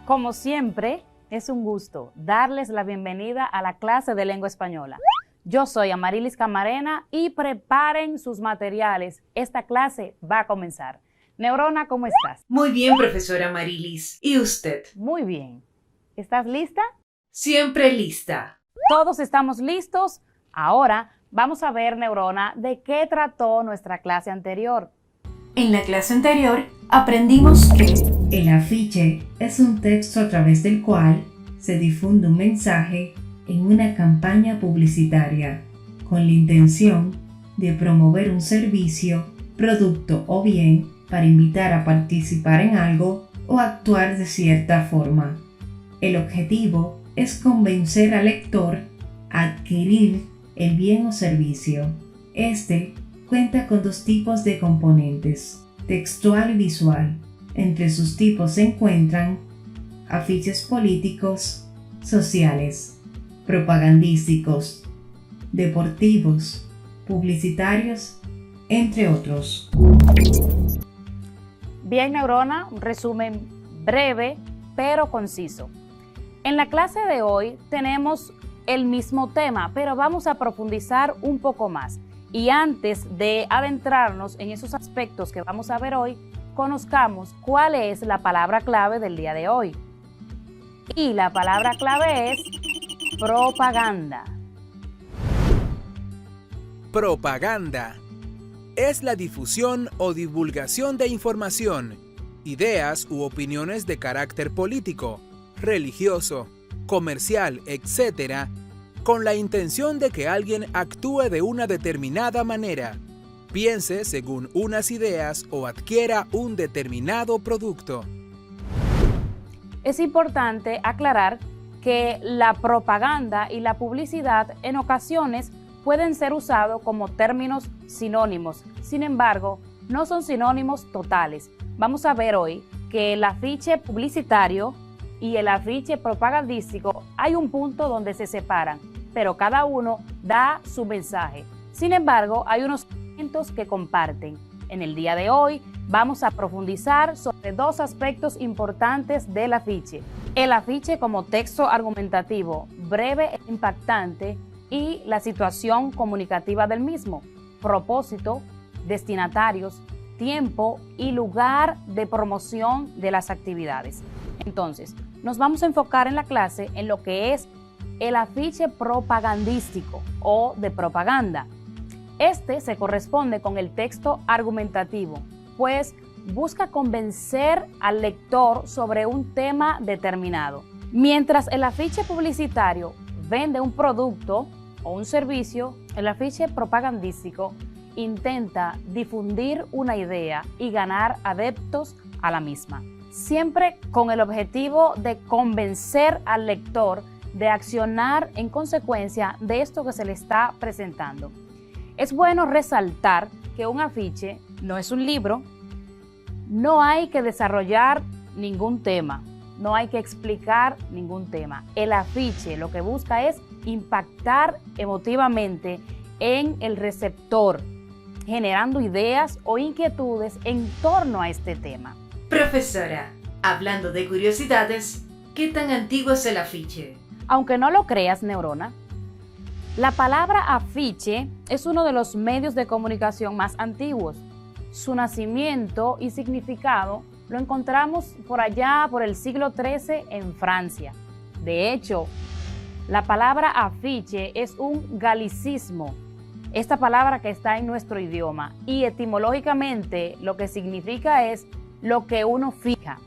Como siempre, es un gusto darles la bienvenida a la clase de lengua española. Yo soy Amarilis Camarena y preparen sus materiales. Esta clase va a comenzar. Neurona, ¿cómo estás? Muy bien, profesora Amarilis. ¿Y usted? Muy bien. ¿Estás lista? Siempre lista. Todos estamos listos. Ahora vamos a ver, Neurona, de qué trató nuestra clase anterior. En la clase anterior aprendimos que el afiche es un texto a través del cual se difunde un mensaje en una campaña publicitaria con la intención de promover un servicio, producto o bien para invitar a participar en algo o actuar de cierta forma. El objetivo es convencer al lector a adquirir el bien o servicio. Este cuenta con dos tipos de componentes, textual y visual. Entre sus tipos se encuentran afiches políticos, sociales, propagandísticos, deportivos, publicitarios, entre otros. Bien, Neurona, un resumen breve pero conciso. En la clase de hoy tenemos el mismo tema, pero vamos a profundizar un poco más. Y antes de adentrarnos en esos aspectos que vamos a ver hoy, conozcamos cuál es la palabra clave del día de hoy. Y la palabra clave es propaganda. Propaganda es la difusión o divulgación de información, ideas u opiniones de carácter político, religioso, comercial, etc., con la intención de que alguien actúe de una determinada manera, piense según unas ideas o adquiera un determinado producto. Es importante aclarar que la propaganda y la publicidad en ocasiones pueden ser usados como términos sinónimos. Sin embargo, no son sinónimos totales. Vamos a ver hoy que el afiche publicitario y el afiche propagandístico hay un punto donde se separan, pero cada uno da su mensaje. Sin embargo, hay unos elementos que comparten. En el día de hoy vamos a profundizar sobre dos aspectos importantes del afiche. El afiche como texto argumentativo, breve e impactante, y la situación comunicativa del mismo, propósito, destinatarios, tiempo y lugar de promoción de las actividades. Entonces, nos vamos a enfocar en la clase en lo que es el afiche propagandístico o de propaganda. Este se corresponde con el texto argumentativo, pues busca convencer al lector sobre un tema determinado. Mientras el afiche publicitario vende un producto o un servicio, el afiche propagandístico intenta difundir una idea y ganar adeptos a la misma, siempre con el objetivo de convencer al lector de accionar en consecuencia de esto que se le está presentando. Es bueno resaltar que un afiche no es un libro, no hay que desarrollar ningún tema, no hay que explicar ningún tema. El afiche lo que busca es impactar emotivamente en el receptor, generando ideas o inquietudes en torno a este tema. Profesora, hablando de curiosidades, ¿qué tan antiguo es el afiche? Aunque no lo creas, Neurona, la palabra afiche es uno de los medios de comunicación más antiguos. Su nacimiento y significado lo encontramos por allá por el siglo XIII en Francia. De hecho, la palabra afiche es un galicismo, esta palabra que está en nuestro idioma, y etimológicamente lo que significa es lo que uno fija.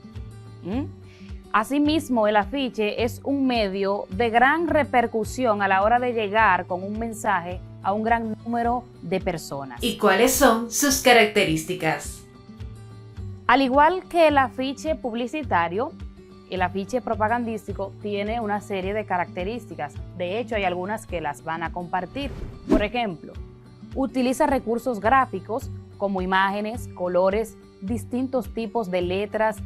Asimismo, el afiche es un medio de gran repercusión a la hora de llegar con un mensaje a un gran número de personas. ¿Y cuáles son sus características? Al igual que el afiche publicitario, el afiche propagandístico tiene una serie de características. De hecho, hay algunas que las van a compartir. Por ejemplo, utiliza recursos gráficos como imágenes, colores, distintos tipos de letras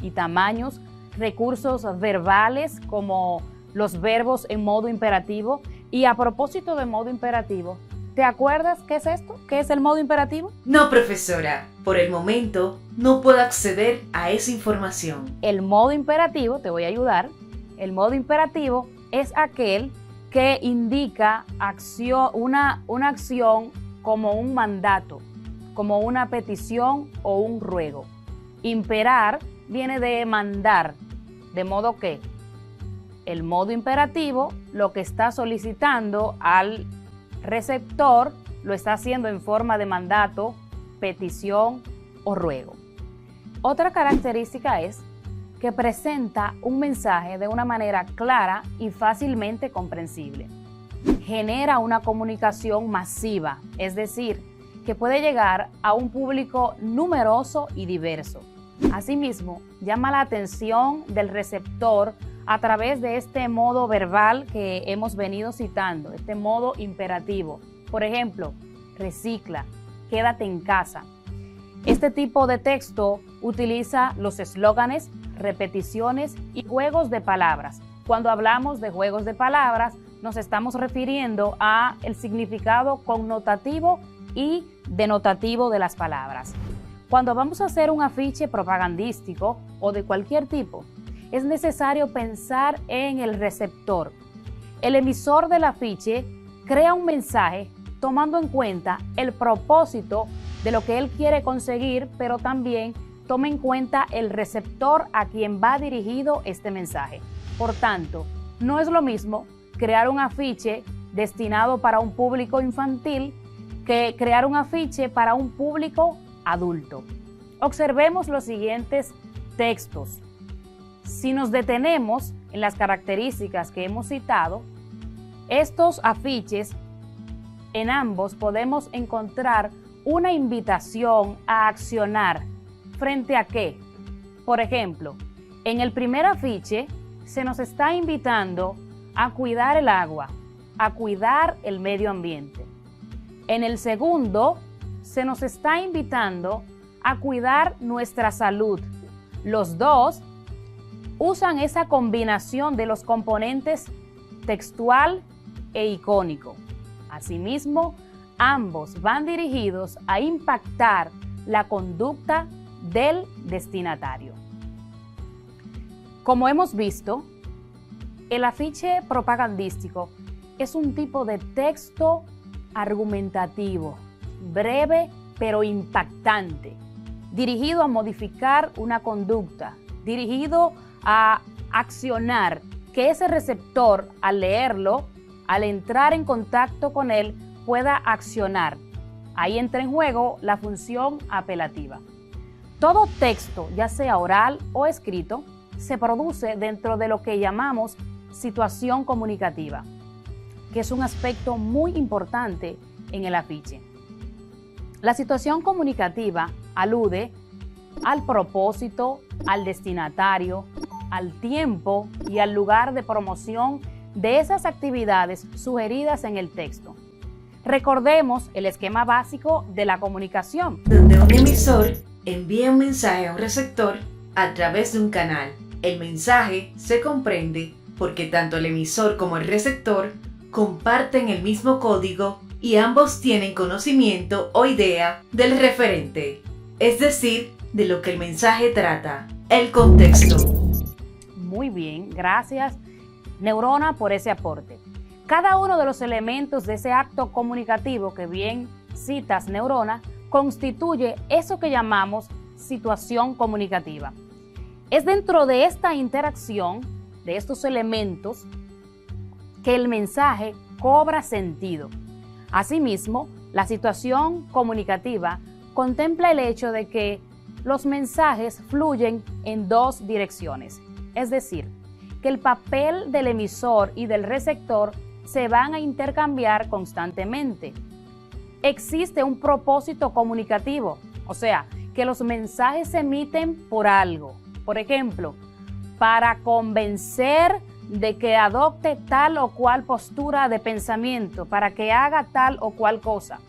y tamaños, recursos verbales como los verbos en modo imperativo. Y a propósito de modo imperativo, ¿Te acuerdas qué es esto? ¿Qué es el modo imperativo? No, profesora. Por el momento no puedo acceder a esa información. El modo imperativo, te voy a ayudar. El modo imperativo es aquel que indica una acción como un mandato, como una petición o un ruego. Imperar viene de mandar, de modo que el modo imperativo lo que está solicitando al receptor lo está haciendo en forma de mandato, petición o ruego. Otra característica es que presenta un mensaje de una manera clara y fácilmente comprensible. Genera una comunicación masiva, es decir, que puede llegar a un público numeroso y diverso. Asimismo, llama la atención del receptor a través de este modo verbal que hemos venido citando, este modo imperativo. Por ejemplo, recicla, quédate en casa. Este tipo de texto utiliza los eslóganes, repeticiones y juegos de palabras. Cuando hablamos de juegos de palabras, nos estamos refiriendo a el significado connotativo y denotativo de las palabras. Cuando vamos a hacer un afiche propagandístico o de cualquier tipo, es necesario pensar en el receptor. El emisor del afiche crea un mensaje tomando en cuenta el propósito de lo que él quiere conseguir, pero también toma en cuenta el receptor a quien va dirigido este mensaje. Por tanto, no es lo mismo crear un afiche destinado para un público infantil que crear un afiche para un público adulto. Observemos los siguientes textos. Si nos detenemos en las características que hemos citado, estos afiches, en ambos podemos encontrar una invitación a accionar. ¿Frente a qué? Por ejemplo, en el primer afiche se nos está invitando a cuidar el agua, a cuidar el medio ambiente. En el segundo, se nos está invitando a cuidar nuestra salud. Los dos usan esa combinación de los componentes textual e icónico. Asimismo, ambos van dirigidos a impactar la conducta del destinatario. Como hemos visto, el afiche propagandístico es un tipo de texto argumentativo, breve pero impactante, dirigido a modificar una conducta, dirigido a accionar, que ese receptor al leerlo, al entrar en contacto con él, pueda accionar. Ahí entra en juego la función apelativa. Todo texto, ya sea oral o escrito, se produce dentro de lo que llamamos situación comunicativa, que es un aspecto muy importante en el afiche. La situación comunicativa alude al propósito, al destinatario, al tiempo y al lugar de promoción de esas actividades sugeridas en el texto. Recordemos el esquema básico de la comunicación, donde un emisor envía un mensaje a un receptor a través de un canal. El mensaje se comprende porque tanto el emisor como el receptor comparten el mismo código y ambos tienen conocimiento o idea del referente, es decir, de lo que el mensaje trata, el contexto. Muy bien, gracias, Neurona, por ese aporte. Cada uno de los elementos de ese acto comunicativo que bien citas, Neurona, constituye eso que llamamos situación comunicativa. Es dentro de esta interacción, de estos elementos, que el mensaje cobra sentido. Asimismo, la situación comunicativa contempla el hecho de que los mensajes fluyen en dos direcciones, es decir, que el papel del emisor y del receptor se van a intercambiar constantemente. Existe un propósito comunicativo, o sea, que los mensajes se emiten por algo. Por ejemplo, para convencer de que adopte tal o cual postura de pensamiento, para que haga tal o cual cosa.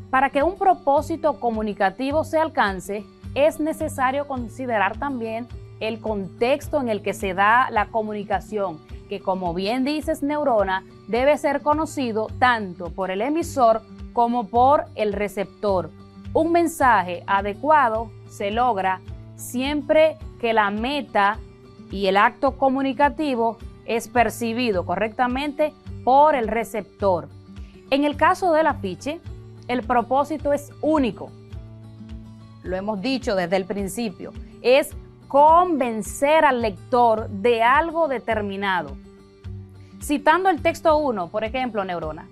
Para que un propósito comunicativo se alcance, es necesario considerar también el contexto en el que se da la comunicación, que, como bien dices, Neurona, debe ser conocido tanto por el emisor como por el receptor. Un mensaje adecuado se logra siempre que la meta y el acto comunicativo es percibido correctamente por el receptor. En el caso del afiche, el propósito es único. Lo hemos dicho desde el principio, es convencer al lector de algo determinado. Citando el texto 1, por ejemplo, Neurona,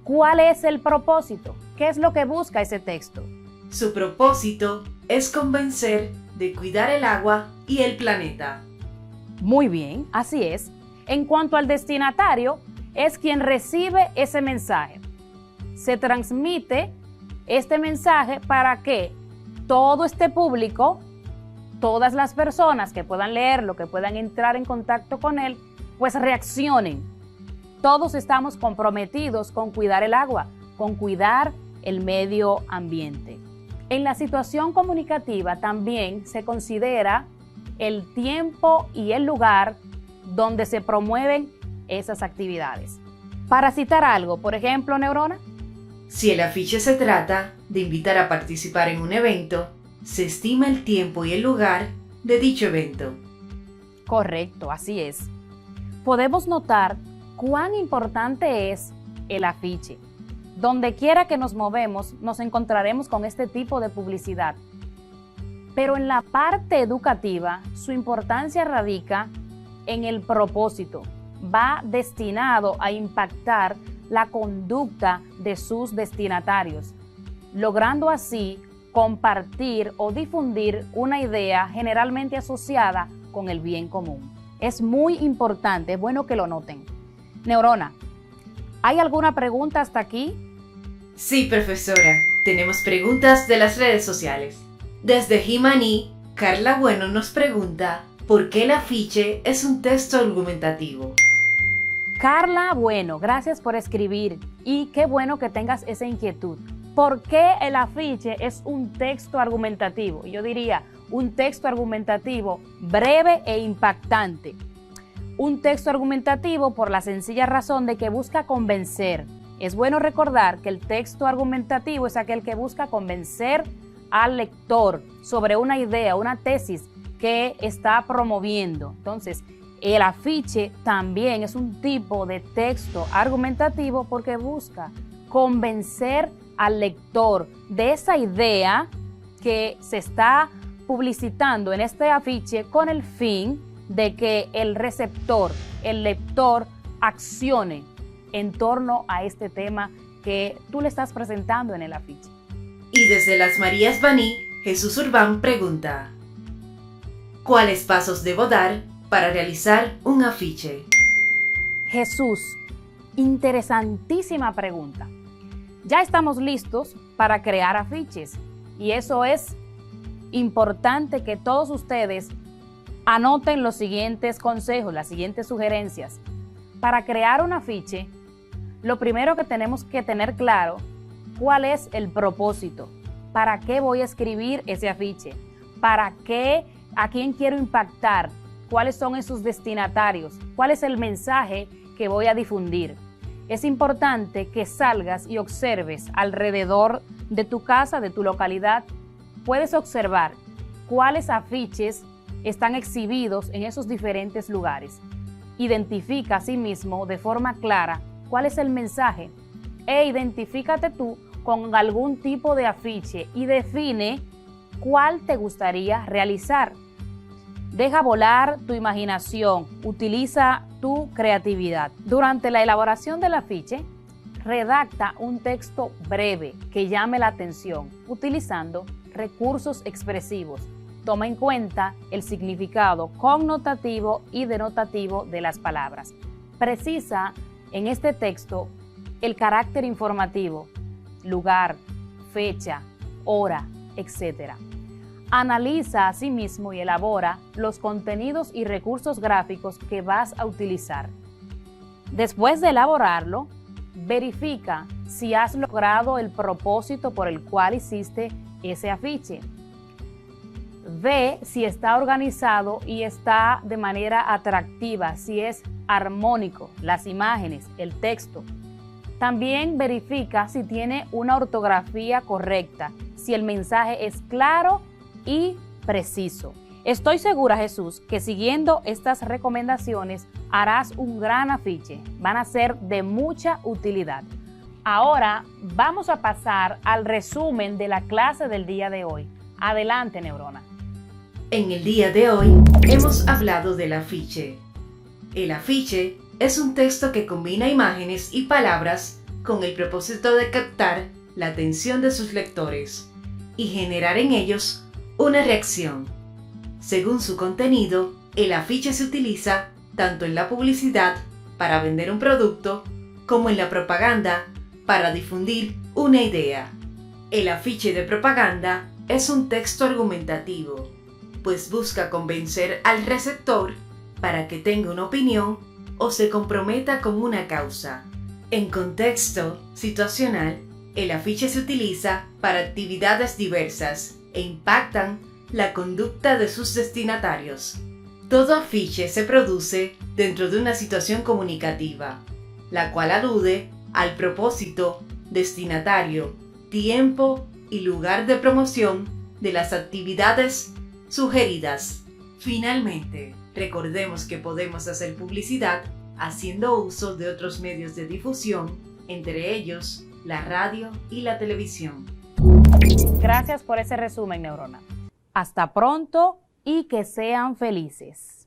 ¿cuál es el propósito? ¿Qué es lo que busca ese texto? Su propósito es convencer de cuidar el agua y el planeta. Muy bien, así es. En cuanto al destinatario, es quien recibe ese mensaje. Se transmite este mensaje para que todo este público, todas las personas que puedan leerlo, que puedan entrar en contacto con él, pues reaccionen. Todos estamos comprometidos con cuidar el agua, con cuidar el medio ambiente. En la situación comunicativa también se considera el tiempo y el lugar donde se promueven esas actividades. Para citar algo, por ejemplo, Neurona. Si el afiche se trata de invitar a participar en un evento, se estima el tiempo y el lugar de dicho evento. Correcto, así es. Podemos notar cuán importante es el afiche. Donde quiera que nos movemos, nos encontraremos con este tipo de publicidad. Pero en la parte educativa, su importancia radica en el propósito. Va destinado a impactar la conducta de sus destinatarios, logrando así compartir o difundir una idea generalmente asociada con el bien común. Es muy importante, es bueno que lo noten. Neurona, ¿hay alguna pregunta hasta aquí? Sí, profesora. Tenemos preguntas de las redes sociales. Desde Jimaní, Carla Bueno nos pregunta ¿por qué el afiche es un texto argumentativo? Carla Bueno, gracias por escribir y qué bueno que tengas esa inquietud. ¿Por qué el afiche es un texto argumentativo? Yo diría un texto argumentativo breve e impactante. Un texto argumentativo por la sencilla razón de que busca convencer. Es bueno recordar que el texto argumentativo es aquel que busca convencer al lector sobre una idea, una tesis que está promoviendo. Entonces, el afiche también es un tipo de texto argumentativo porque busca convencer al lector de esa idea que se está publicitando en este afiche con el fin de que el receptor, el lector, accione en torno a este tema que tú le estás presentando en el afiche. Y desde Las Marías Baní, Jesús Urbán pregunta ¿cuáles pasos debo dar para realizar un afiche? Jesús, interesantísima pregunta. Ya estamos listos para crear afiches y eso es importante que todos ustedes anoten los siguientes consejos, las siguientes sugerencias. Para crear un afiche, lo primero que tenemos que tener claro, ¿cuál es el propósito? ¿Para qué voy a escribir ese afiche? ¿Para qué? ¿A quién quiero impactar? ¿Cuáles son esos destinatarios? ¿Cuál es el mensaje que voy a difundir? Es importante que salgas y observes alrededor de tu casa, de tu localidad. Puedes observar cuáles afiches están exhibidos en esos diferentes lugares. Identifica asimismo de forma clara cuál es el mensaje e identifícate tú con algún tipo de afiche y define cuál te gustaría realizar. Deja volar tu imaginación, utiliza tu creatividad. Durante la elaboración del afiche, redacta un texto breve que llame la atención, utilizando recursos expresivos. Toma en cuenta el significado connotativo y denotativo de las palabras. Precisa en este texto el carácter informativo, lugar, fecha, hora, etc. Analiza asimismo y elabora los contenidos y recursos gráficos que vas a utilizar. Después de elaborarlo, verifica si has logrado el propósito por el cual hiciste ese afiche. Ve si está organizado y está de manera atractiva, si es armónico, las imágenes, el texto. También verifica si tiene una ortografía correcta, si el mensaje es claro y preciso. Estoy segura, Jesús, que siguiendo estas recomendaciones harás un gran afiche. Van a ser de mucha utilidad. Ahora vamos a pasar al resumen de la clase del día de hoy. Adelante, Neurona. En el día de hoy hemos hablado del afiche. El afiche es un texto que combina imágenes y palabras con el propósito de captar la atención de sus lectores y generar en ellos una reacción. Según su contenido, el afiche se utiliza tanto en la publicidad para vender un producto como en la propaganda para difundir una idea. El afiche de propaganda es un texto argumentativo, pues busca convencer al receptor para que tenga una opinión o se comprometa con una causa. En contexto situacional, el afiche se utiliza para actividades diversas e impactan la conducta de sus destinatarios. Todo afiche se produce dentro de una situación comunicativa, la cual alude al propósito, destinatario, tiempo y lugar de promoción de las actividades sugeridas. Finalmente, recordemos que podemos hacer publicidad haciendo uso de otros medios de difusión, entre ellos la radio y la televisión. Gracias por ese resumen, Neurona. Hasta pronto y que sean felices.